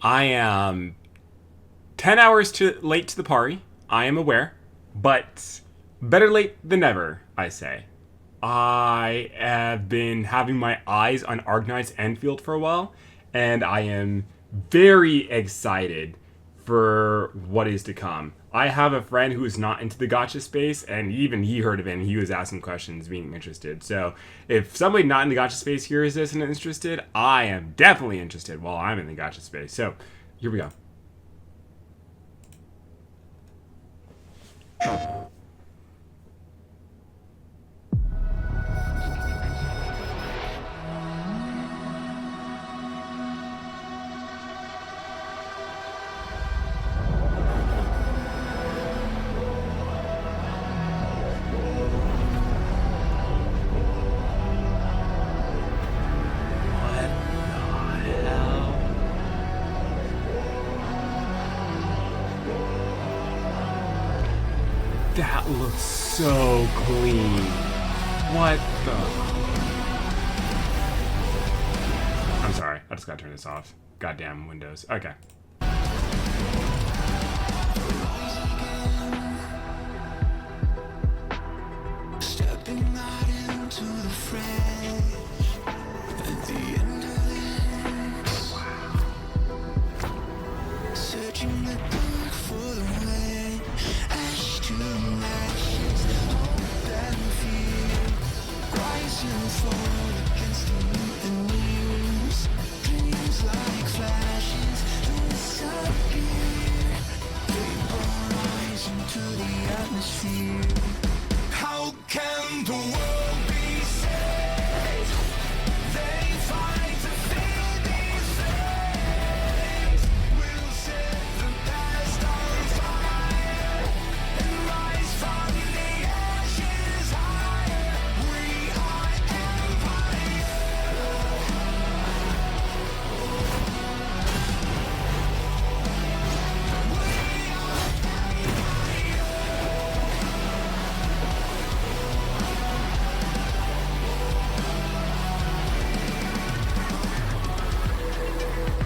I am 10 hours late to the party. I am aware, but better late than never, I say. I have been having my eyes on Arknights Endfield for a while, and I am very excited for what is to come. I have a friend who is not into the gotcha space, and even he heard of it, and he was asking questions, being interested. So, if somebody not in the gotcha space hears this and is interested, I am definitely interested while I'm in the gotcha space. So, here we go. That looks so clean. What the? I'm sorry. I just gotta turn this off. Goddamn Windows. Okay. Stepping out into the fresh at the end of this. Searching the dark for the way. Ash to ashes, hope and fear. Rise and fall against the mutinies. Dreams like flashes in the subgear. They burn rise into the atmosphere. How can the world be saved? They fight to feed these flames. We'll set the past on fire and rise from the ashes higher. We are empire.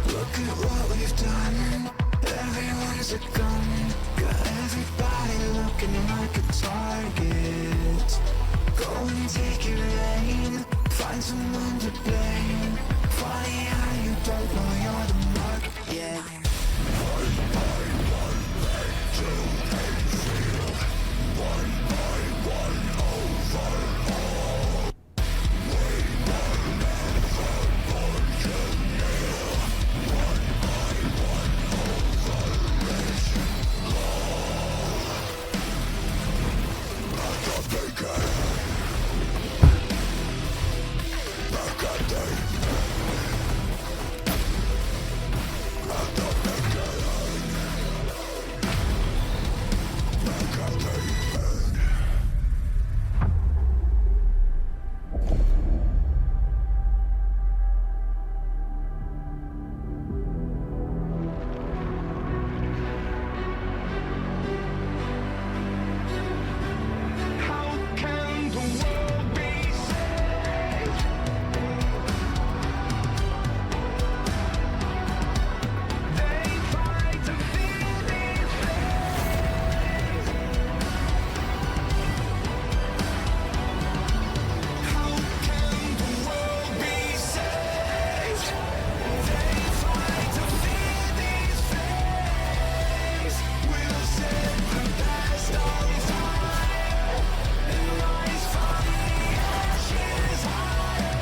Look at what we've done. Everyone's a gun. Got everybody looking like a target. Go and take your aim. Find someone to blame. Funny how you don't know you're the mark. Yeah. How can the world be saved? They fight to feed these flames. How can the world be saved? They fight to feed these flames. We'll set the past on fire and rise from the ashes higher.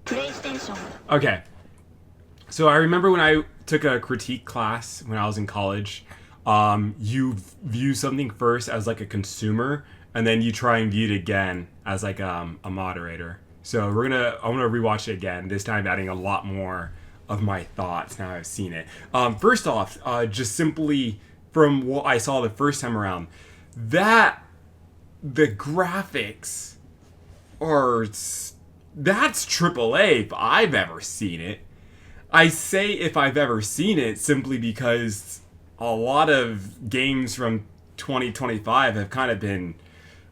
PlayStation. Okay. So I remember when I took a critique class when I was in college You view something first as like a consumer, and then you try and view it again as like a moderator. So I'm gonna rewatch it again. This time, adding a lot more of my thoughts now I've seen it. First off, just simply from what I saw the first time around, that the graphics are that's AAA if I've ever seen it. I say if I've ever seen it simply because a lot of games from 2025 have kind of been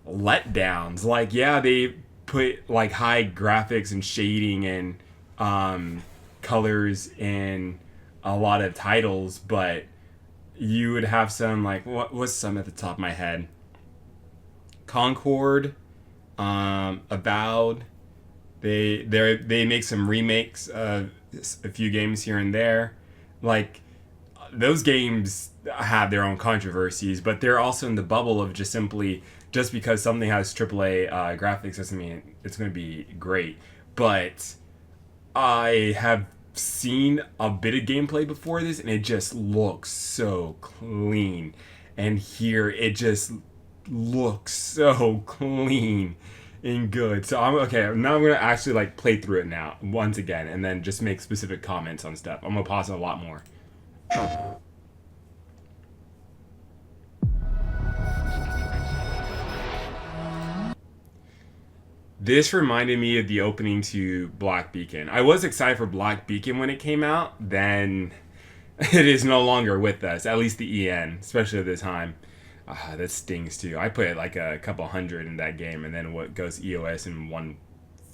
letdowns. Like, yeah, they put like high graphics and shading and colors in a lot of titles, but you would have some like what's some at the top of my head? Concord, Avowed. They make some remakes of a few games here and there. Like those games have their own controversies, but they're also in the bubble of just because something has AAA graphics doesn't mean it's going to be great. But I have seen a bit of gameplay before this, and it just looks so clean. And here it just looks so clean and good. So I'm okay. Now I'm gonna actually like play through it now once again, and then just make specific comments on stuff. I'm gonna pause it a lot more. This reminded me of the opening to Black Beacon. I was excited for Black Beacon when it came out. Then it is no longer with us, at least the EN, especially at the time. That stings too. I put like a couple hundred in that game, and then what goes EOS in one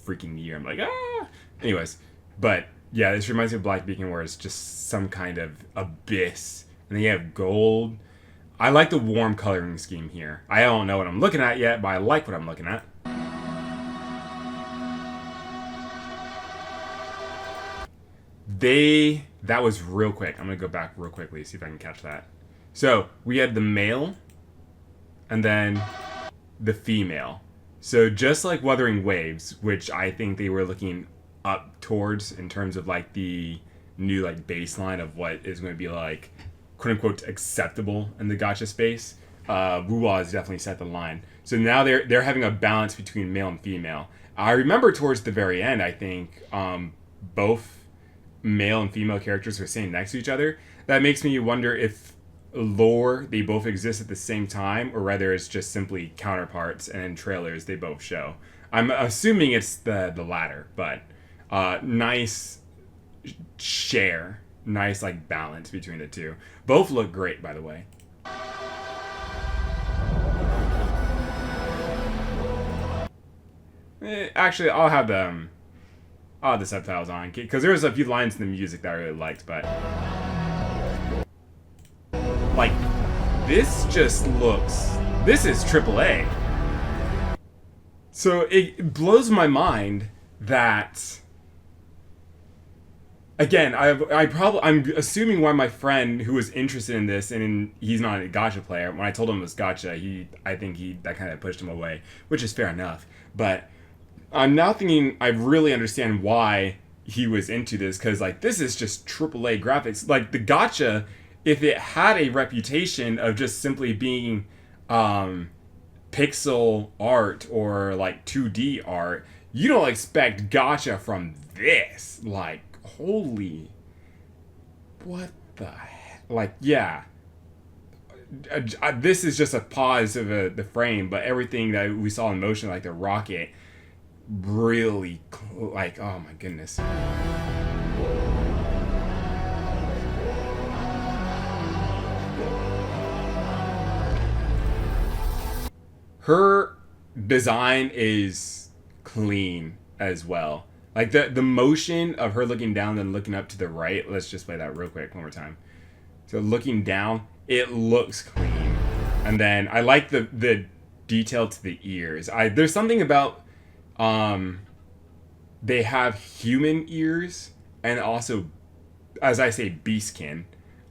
freaking year? I'm like, ah. Anyways, but yeah, this reminds me of Black Beacon, where it's just some kind of abyss, and then you have gold. I like the warm coloring scheme here. I don't know what I'm looking at yet, but I like what I'm looking at. That was real quick. I'm gonna go back real quickly, see if I can catch that. So we had the male and then the female. So just like Wuthering Waves, which I think they were looking up towards in terms of like the new like baseline of what is going to be like quote unquote acceptable in the gacha space. Wuwa has definitely set the line. So now they're having a balance between male and female. I remember towards the very end, I think both male and female characters are sitting next to each other. That makes me wonder if lore they both exist at the same time, or whether it's just simply counterparts, and in trailers they both show. I'm assuming it's the latter, but nice share, nice like balance between the two. Both look great, by the way. Actually, I'll have the subtitles on because there was a few lines in the music that I really liked, but like this just looks. This is AAA. So it blows my mind that. Again, I'm assuming why my friend who was interested in this, and he's not a gacha player. When I told him it was gacha, I think that kind of pushed him away, which is fair enough. But I'm now thinking I really understand why he was into this, because like this is just AAA graphics. Like the gacha, if it had a reputation of just simply being pixel art or like 2D art, you don't expect gacha from this. Like, holy, what the heck? Like, yeah. This is just a pause of the frame, but everything that we saw in motion, like the rocket, really, like, oh my goodness. Her design is clean as well. Like the motion of her looking down and looking up to the right. Let's just play that real quick one more time. So looking down, it looks clean. And then I like the detail to the ears. There's something about they have human ears and also, as I say, beastkin,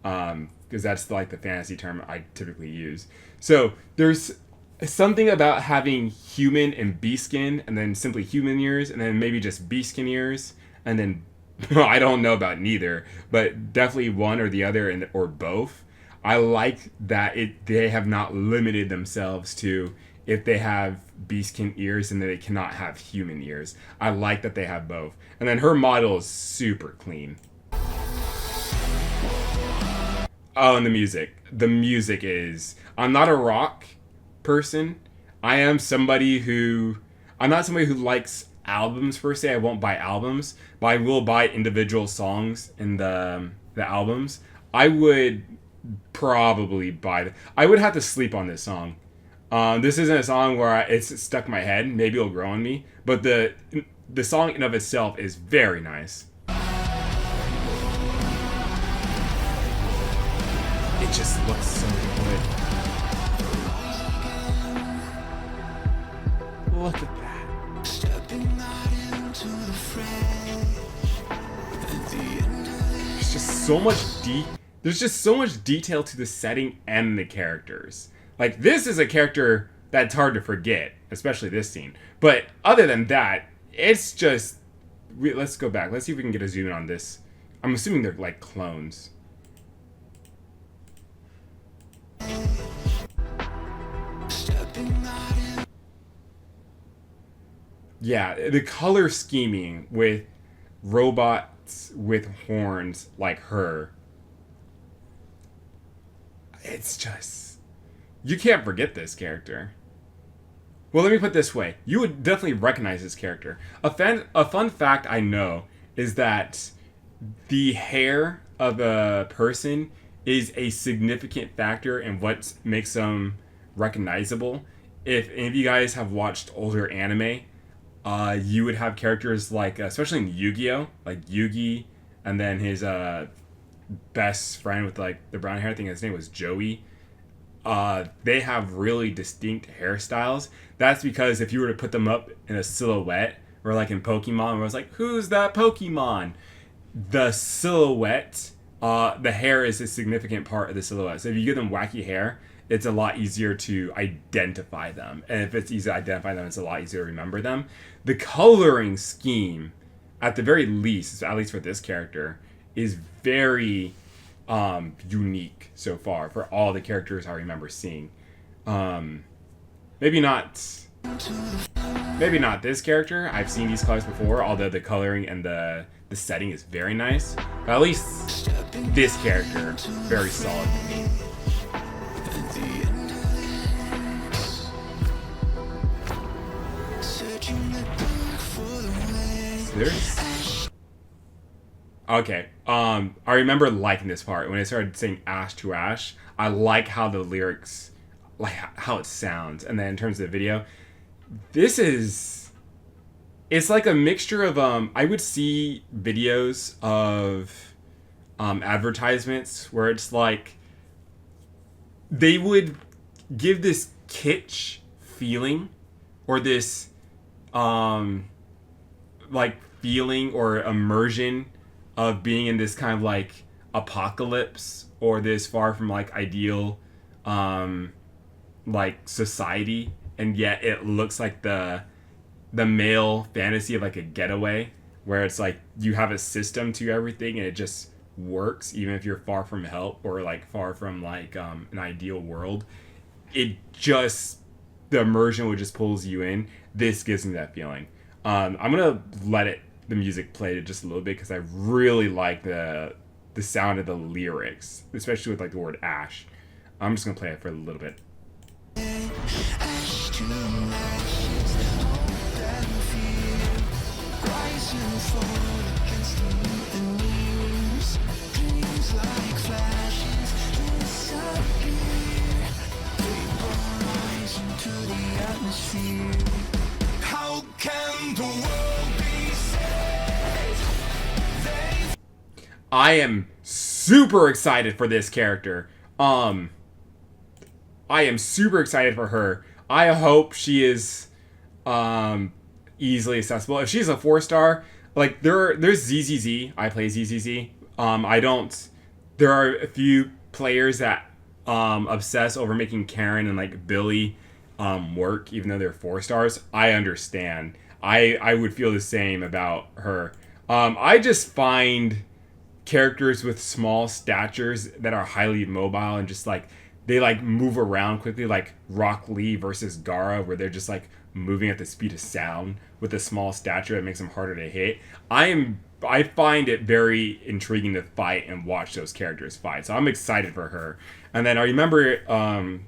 because that's like the fantasy term I typically use. So there's something about having human and beastskin, and then simply human ears, and then maybe just beastskin ears, and then I don't know about neither, but definitely one or the other, or both. I like that they have not limited themselves to if they have beastkin ears and then they cannot have human ears. I like that they have both. And then her model is super clean. Oh, and the music. The music is. I'm not a rock person. I am somebody who. I'm not somebody who likes albums per se. I won't buy albums, but I will buy individual songs in the albums. I would probably buy. I would have to sleep on this song. This isn't a song where it's stuck in my head. Maybe it'll grow on me, but the song in of itself is very nice. It just looks so good. Look at that. There's just so much there's just so much detail to the setting and the characters. Like, this is a character that's hard to forget, especially this scene. But other than that, it's just... Let's go back. Let's see if we can get a zoom in on this. I'm assuming they're like clones. Yeah, the color scheming with robots with horns like her. It's just... You can't forget this character. Well, let me put it this way. You would definitely recognize this character. A fun fact I know is that the hair of a person is a significant factor in what makes them recognizable. If any of you guys have watched older anime, you would have characters like, especially in Yu-Gi-Oh, like Yugi, and then his best friend with like the brown hair, I think his name was Joey. They have really distinct hairstyles. That's because if you were to put them up in a silhouette, or like in Pokemon, where I was like, who's that Pokemon? The silhouette, the hair is a significant part of the silhouette. So if you give them wacky hair, it's a lot easier to identify them. And if it's easy to identify them, it's a lot easier to remember them. The coloring scheme, at the very least, at least for this character, is very unique so far for all the characters I remember seeing. Maybe not this character. I've seen these colors before, although the coloring and the setting is very nice. But at least this character, very solid to me. Okay. I remember liking this part when I started saying "ash to ash." I like how the lyrics, like how it sounds, and then in terms of the video, it's like a mixture of I would see videos of advertisements where it's like they would give this kitsch feeling or this like feeling or immersion of being in this kind of like apocalypse or this far from like ideal like society, and yet it looks like the male fantasy of like a getaway where it's like you have a system to everything and it just works even if you're far from help or like far from like an ideal world. It just, the immersion would just pulls you in. This gives me that feeling. I'm gonna let the music play just a little bit because I really like the sound of the lyrics, especially with like the word ash. I'm just gonna play it for a little bit. How can the world be saved? I am super excited for this character. I am super excited for her. I hope she is easily accessible. If she's a 4-star, like there's ZZZ. I play ZZZ. I don't. There are a few players that obsess over making Karen and like Billy work, even though they're 4-stars. I understand. I would feel the same about her. I just find characters with small statures that are highly mobile and just like they like move around quickly, like Rock Lee versus Gara, where they're just like moving at the speed of sound with a small stature that makes them harder to hit. I find it very intriguing to fight and watch those characters fight. So I'm excited for her. And then I remember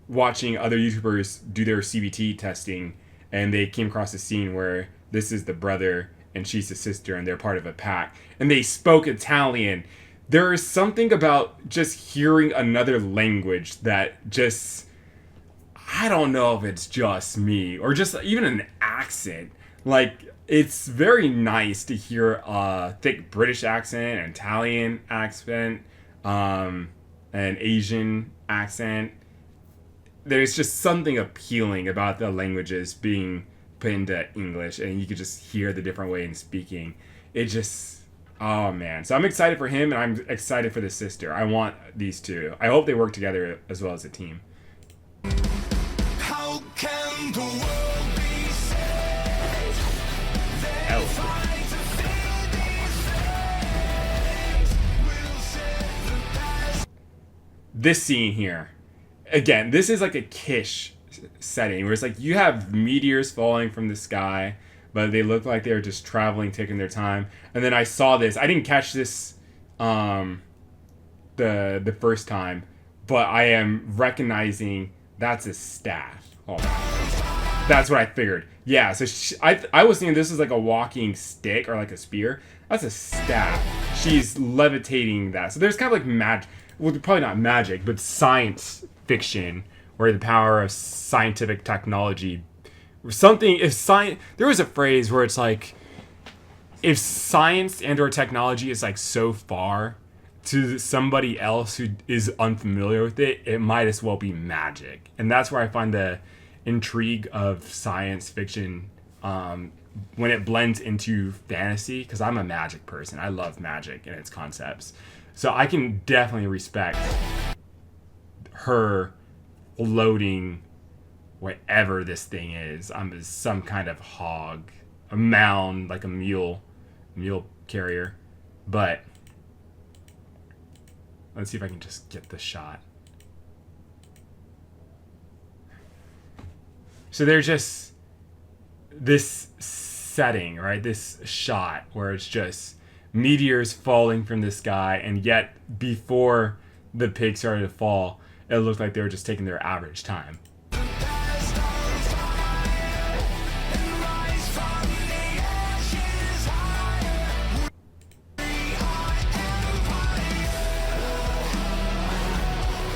watching other YouTubers do their CBT testing, and they came across a scene where this is the brother and she's the sister, and they're part of a pack, and they spoke Italian. There is something about just hearing another language that just, I don't know if it's just me or just even an accent. Like, it's very nice to hear a thick British accent, an Italian accent, an Asian accent. There's just something appealing about the languages being put into English, and you could just hear the different way in speaking. It just, oh man. So I'm excited for him, and I'm excited for the sister. I want these two. I hope they work together as well as a team. How can the world be saved? They fight to fill these veins. We'll set the past. This scene here, again, this is like a Kish setting where it's like you have meteors falling from the sky, but they look like they're just traveling, taking their time. And then I saw this. I didn't catch this the first time, but I am recognizing that's a staff. Oh, that's what I figured. Yeah, so I was thinking this is like a walking stick or like a spear. That's a staff. She's levitating that. So there's kind of like magic. Well, probably not magic, but science fiction, where the power of scientific technology, something. If science, there was a phrase where it's like, if science and or technology is like so far to somebody else who is unfamiliar with it, it might as well be magic. And that's where I find the intrigue of science fiction when it blends into fantasy, because I'm a magic person. I love magic and its concepts. So I can definitely respect her loading whatever this thing is. I'm some kind of hog, a mound, like a mule carrier. But let's see if I can just get the shot. So there's just this setting, right? This shot where it's just meteors falling from the sky, and yet before the pig started to fall, it looked like they were just taking their average time.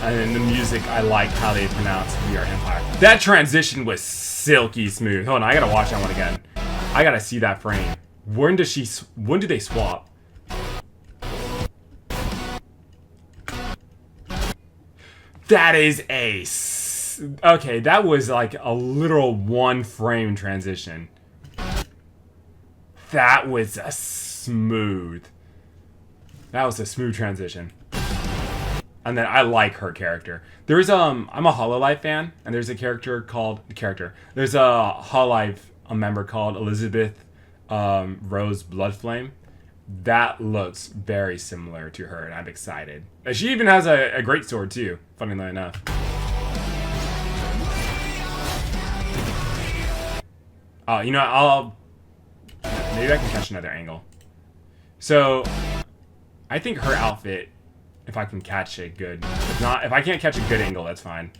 And then the music, I like how they pronounce "We Are Empire." That transition was silky smooth. Hold on, I gotta watch that one again. I gotta see that frame. When do they swap? That is okay, that was like a literal one frame transition. That was a smooth transition. And then I like her character. There's I'm a Hololive fan, and there's a character. There's a Hololive member called Elizabeth Rose Bloodflame. That looks very similar to her, and I'm excited. And she even has a great sword too, funnily enough. Maybe I can catch another angle. So I think her outfit, if I can catch it good. If I can't catch a good angle, that's fine.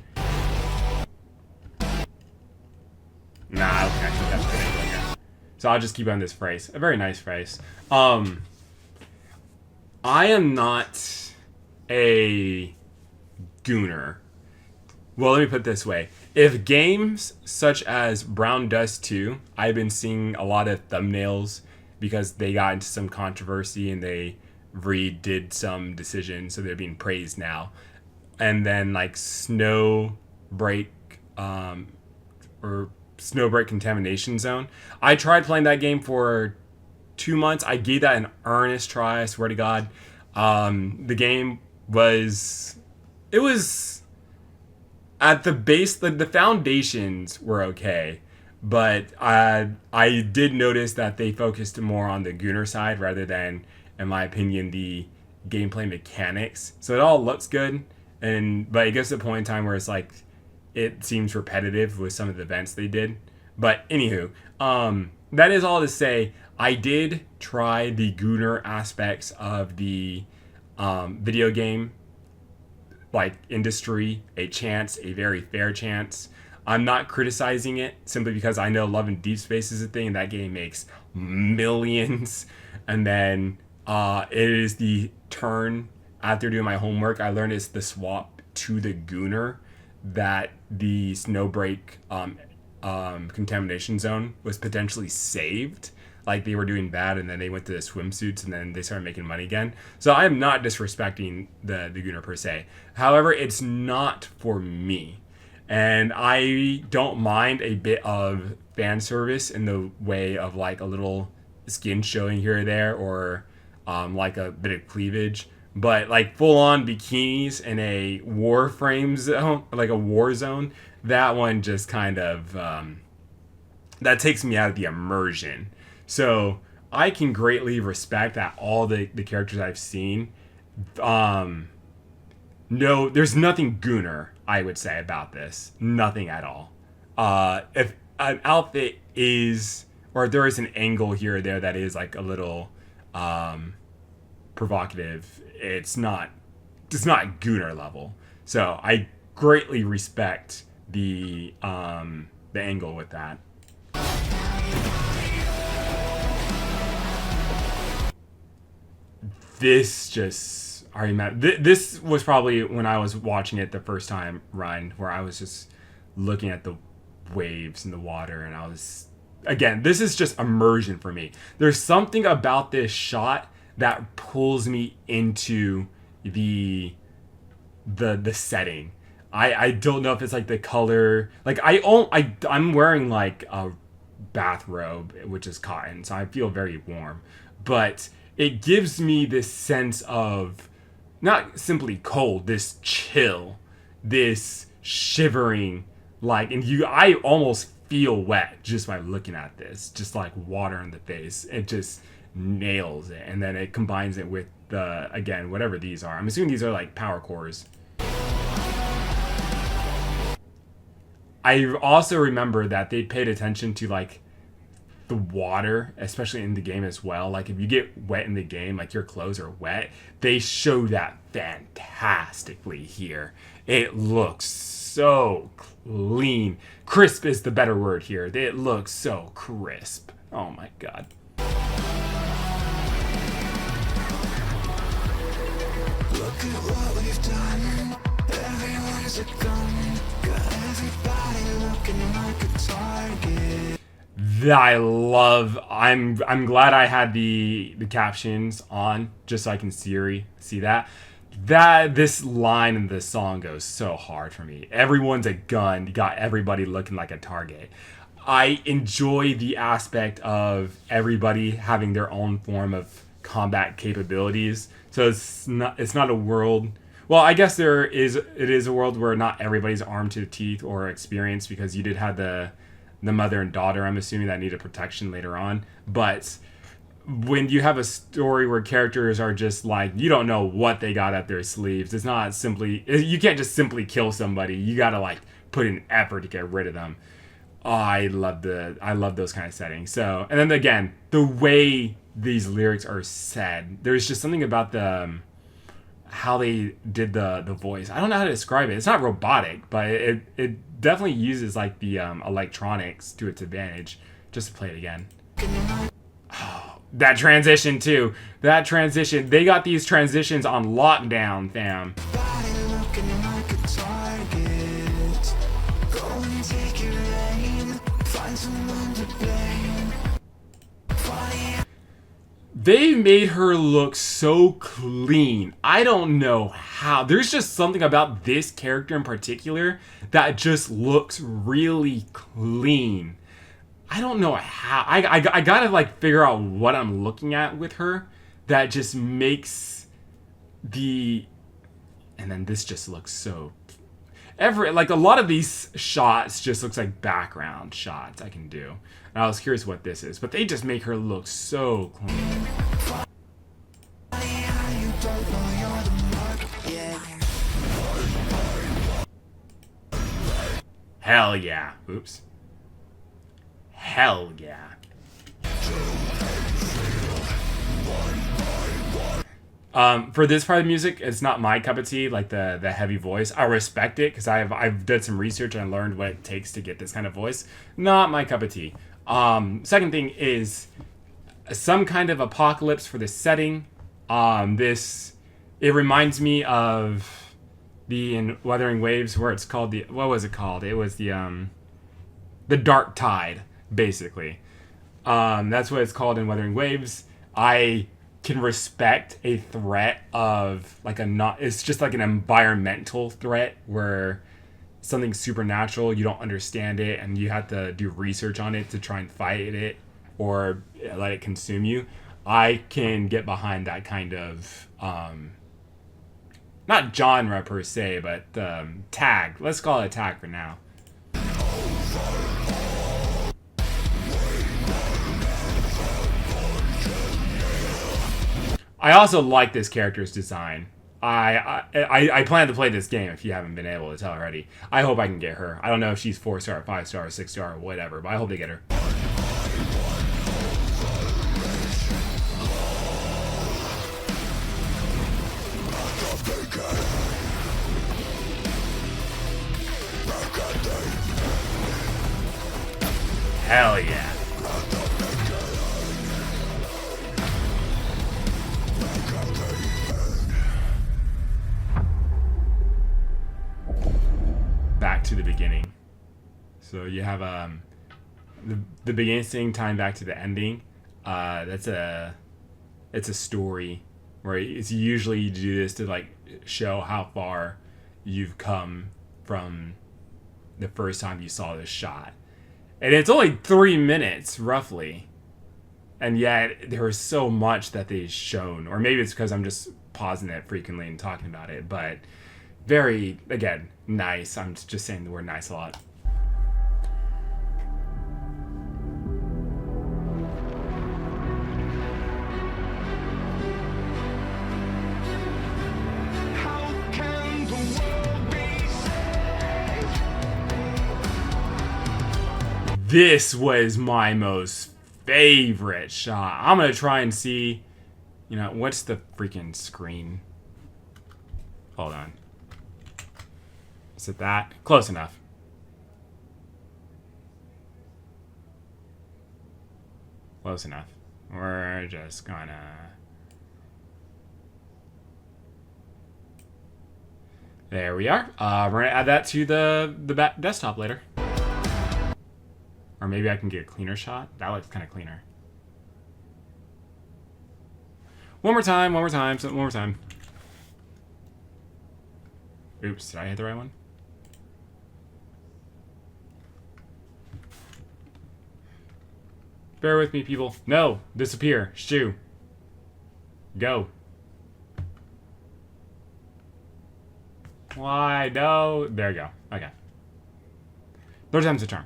Nah, I don't think I can catch a good angle here. So I'll just keep on this phrase. A very nice phrase. I am not a gooner. Well, let me put it this way. If games such as Brown Dust 2, I've been seeing a lot of thumbnails because they got into some controversy and they redid some decisions, so they're being praised now. And then like Snowbreak Contamination Zone. I tried playing that game for 2 months. I gave that an earnest try, I swear to God. The game was at the base, the foundations were okay, but I did notice that they focused more on the gooner side rather than in my opinion, the gameplay mechanics. So it all looks good, but it gets to a point in time where it's like it seems repetitive with some of the events they did. But anywho, that is all to say, I did try the Gunner aspects of the video game like industry a very fair chance. I'm not criticizing it simply because I know Love and Deep Space is a thing and that game makes millions. And then it is the turn after doing my homework. I learned it's the swap to the Gunner that the Snowbreak contamination zone was potentially saved. Like they were doing bad and then they went to the swimsuits and then they started making money again. So I am not disrespecting the Gunner per se. However, it's not for me. And I don't mind a bit of fan service in the way of like a little skin showing here or there, or like a bit of cleavage. But like full on bikinis in a Warframe zone, like a war zone, that one just kind of that takes me out of the immersion. So I can greatly respect that all the characters I've seen. No, there's nothing Gunner, I would say, about this. Nothing at all. If an outfit is, or if there is an angle here or there that is like a little provocative, it's not Gunner level. So I greatly respect the angle with that. This just, I remember, this was probably when I was watching it the first time run, where I was just looking at the waves and the water, and I was, again, this is just immersion for me. There's something about this shot that pulls me into the setting. I don't know if it's like the color, like I'm wearing like a bathrobe, which is cotton, so I feel very warm, but it gives me this sense of not simply cold, this chill, this shivering, like, and I almost feel wet just by looking at this, just like water in the face. It just nails it, and then it combines it with the, again, whatever these are. I'm assuming these are like power cores. I also remember that they paid attention to like the water, especially in the game as well. Like if you get wet in the game, like your clothes are wet, they show that fantastically here. It looks so clean. Crisp is the better word here. It looks so crisp. Oh my god. Look at what we've done. Everyone's a gun. Got everybody looking like a target. I'm glad I had the captions on just so I can see that. This line in this song goes so hard for me. Everyone's a gun, got everybody looking like a target. I enjoy the aspect of everybody having their own form of combat capabilities. So it's not a world. Well, I guess it is a world where not everybody's armed to the teeth or experienced, because you did have the mother and daughter, I'm assuming, that needed protection later on. But when you have a story where characters are just like, you don't know what they got up their sleeves, it's not simply, you can't just simply kill somebody. You gotta like put in effort to get rid of them. Oh, I love those kind of settings. So, and then again, the way these lyrics are said, there's just something about how they did the voice. I don't know how to describe it. It's not robotic, but it definitely uses like the electronics to its advantage. Just to play it again. Oh, that transition too. That transition. They got these transitions on lockdown, fam. They made her look so clean. I don't know how. There's just something about this character in particular that just looks really clean. I don't know how. I gotta like figure out what I'm looking at with her that just makes the... And then this just looks so... like a lot of these shots just looks like background shots I can do. And I was curious what this is, but they just make her look so clean. Hell yeah. Oops. Hell yeah. For this part of the music, it's not my cup of tea, like the heavy voice. I respect it because I've done some research and learned what it takes to get this kind of voice. Not my cup of tea. Second thing is some kind of apocalypse for the setting. It reminds me of in Wuthering Waves, where it's called what was it called? It was the Dark Tide, basically. That's what it's called in Wuthering Waves. I can respect a threat of it's just like an environmental threat where something supernatural, you don't understand it and you have to do research on it to try and fight it or let it consume you. I can get behind that kind of not genre per se, but tag. Let's call it a tag for now. I also like this character's design. I plan to play this game if you haven't been able to tell already. I hope I can get her. I don't know if she's 4-star, 5-star, 6-star, or whatever, but I hope they get her. Hell yeah. Back to the beginning. So you have the beginning thing tying back to the ending. It's a story where it's usually you do this to like show how far you've come from the first time you saw this shot. And it's only 3 minutes, roughly. And yet, there was so much that they've shown. Or maybe it's because I'm just pausing it frequently and talking about it. But very, again, nice. I'm just saying the word nice a lot. This was my most favorite shot. I'm gonna try and see, what's the freaking screen? Hold on. Is it that? Close enough. Close enough. We're just gonna... There we are. We're gonna add that to the desktop later. Or maybe I can get a cleaner shot. That looks kind of cleaner. One more time. Oops, did I hit the right one? Bear with me, people. No, disappear. Shoo. Go. Why? No. There you go. Okay. Third time's the charm.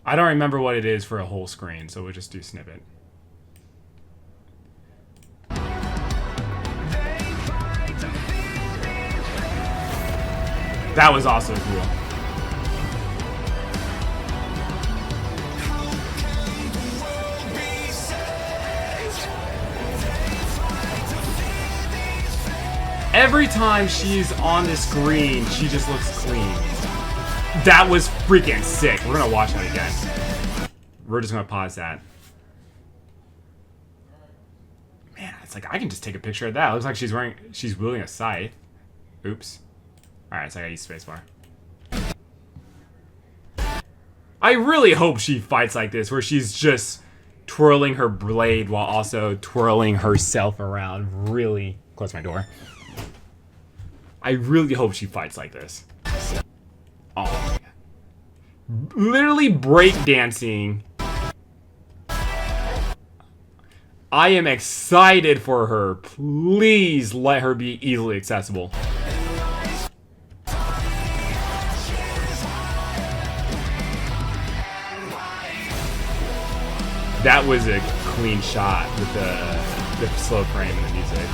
I don't remember what it is for a whole screen, so we'll just do snippet. That was also cool. Every time she's on the screen, she just looks clean. That was freaking sick. We're gonna watch that again. We're just gonna pause that. Man, it's like I can just take a picture of that. It looks like she's wielding a scythe. Oops. Alright, so I gotta use spacebar. I really hope she fights like this, where she's just twirling her blade while also twirling herself around. Really close my door. I really hope she fights like this. Oh my god. Literally breakdancing. I am excited for her. Please let her be easily accessible. That was a clean shot with the slow frame and the music.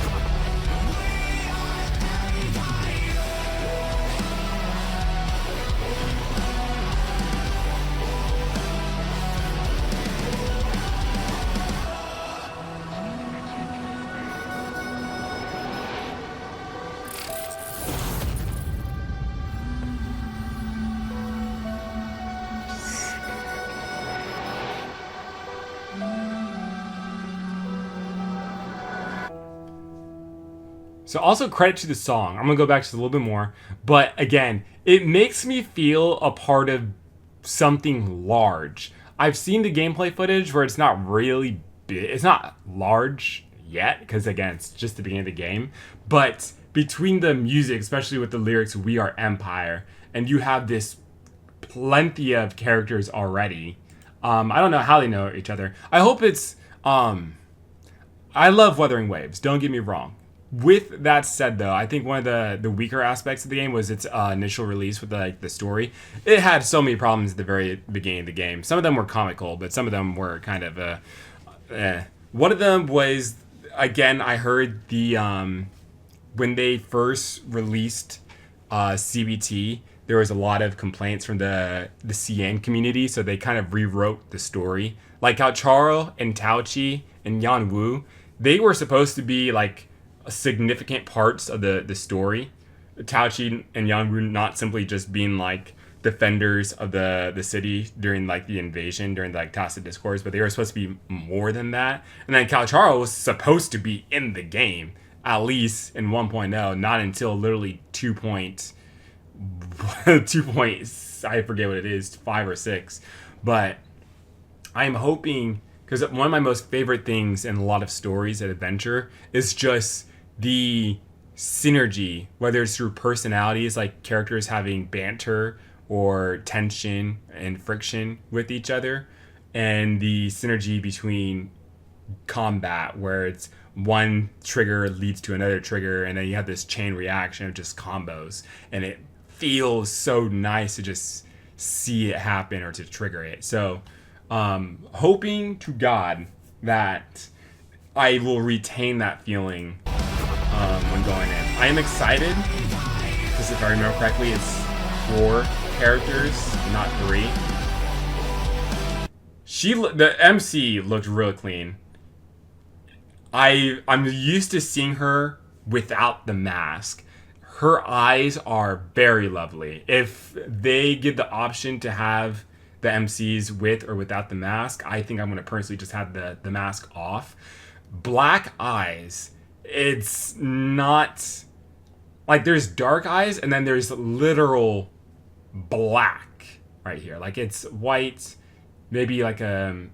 So also credit to the song. I'm gonna go back to it a little bit more, but again, it makes me feel a part of something large. I've seen the gameplay footage where it's not really big. It's not large yet because again, it's just the beginning of the game. But between the music, especially with the lyrics "We Are Empire," and you have this plenty of characters already. I don't know how they know each other. I hope it's. I love Wuthering Waves. Don't get me wrong. With that said, though, I think one of the weaker aspects of the game was its initial release with the story. It had so many problems at the very beginning of the game. Some of them were comical, but some of them were kind of One of them was, again, I heard the when they first released CBT, there was a lot of complaints from the CN community, so they kind of rewrote the story. Like how Charo and Taochi and Yan Wu, they were supposed to be like significant parts of the story. Taochi and Yan Wu not simply just being like defenders of the city during like the invasion, during like Tacit Discourse, but they were supposed to be more than that. And then Calcharo was supposed to be in the game, at least in 1.0, not until literally 2. 2. I forget what it is, 5 or 6. But I'm hoping, because one of my most favorite things in a lot of stories at adventure is just the synergy, whether it's through personalities, like characters having banter or tension and friction with each other, and the synergy between combat, where it's one trigger leads to another trigger, and then you have this chain reaction of just combos, and it feels so nice to just see it happen or to trigger it. So hoping to God that I will retain that feeling when going in. I am excited because if I remember correctly, it's 4 characters, not 3. The MC looked really clean. I'm used to seeing her without the mask. Her eyes are very lovely. If they give the option to have the MCs with or without the mask, I think I'm going to personally just have the mask off. Black eyes, it's not like there's dark eyes and then there's literal black right here. Like it's white, maybe like a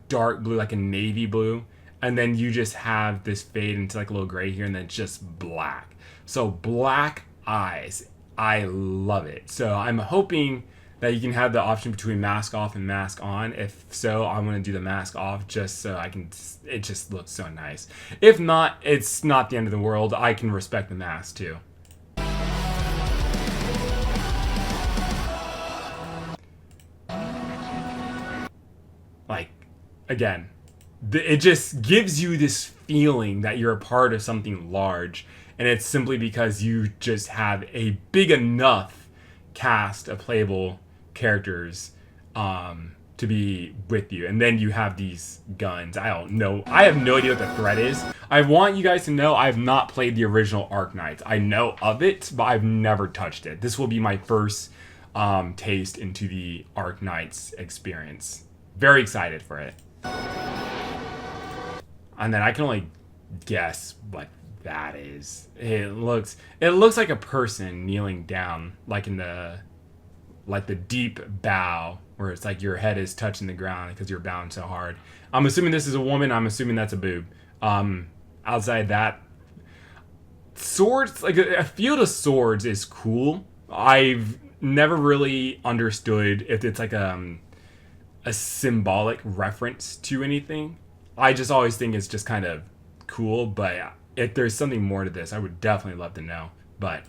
dark blue, like a navy blue, and then you just have this fade into like a little gray here and then just black. So black eyes, I love it. So I'm hoping that you can have the option between mask off and mask on. If so, I'm going to do the mask off just so I can, it just looks so nice. If not, it's not the end of the world. I can respect the mask too. Like, again, it just gives you this feeling that you're a part of something large, and it's simply because you just have a big enough cast of playable characters to be with you, and then you have these guns. I don't know. I have no idea what the threat is. I want you guys to know I have not played the original Arknights. I know of it, but I've never touched it. This will be my first taste into the Arknights experience. Very excited for it. And then I can only guess what that is. It looks like a person kneeling down, like in the deep bow, where it's like your head is touching the ground because you're bowing so hard. I'm assuming this is a woman. I'm assuming that's a boob. Outside that, swords, like a field of swords is cool. I've never really understood if it's like a symbolic reference to anything. I just always think it's just kind of cool, but if there's something more to this, I would definitely love to know. But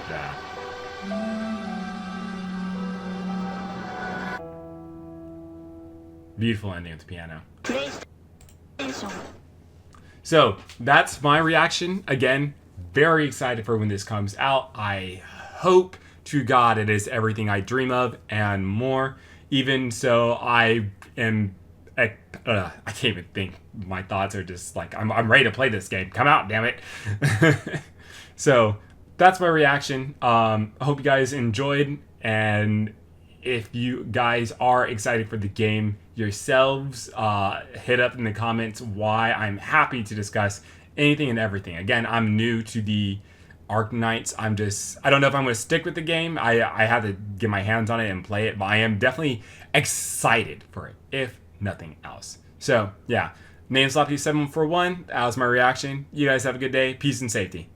yeah. Beautiful ending at the piano. So that's my reaction. Again, very excited for when this comes out. I hope to God it is everything I dream of and more. Even so, I can't even think. My thoughts are just like, I'm ready to play this game. Come out, damn it. So that's my reaction. I hope you guys enjoyed, and if you guys are excited for the game yourselves, hit up in the comments why I'm happy to discuss anything and everything. Again, I'm new to the Arknights. I don't know if I'm going to stick with the game. I have to get my hands on it and play it, but I am definitely excited for it, if nothing else. So, yeah. Name Sloppy741. That was my reaction. You guys have a good day. Peace and safety.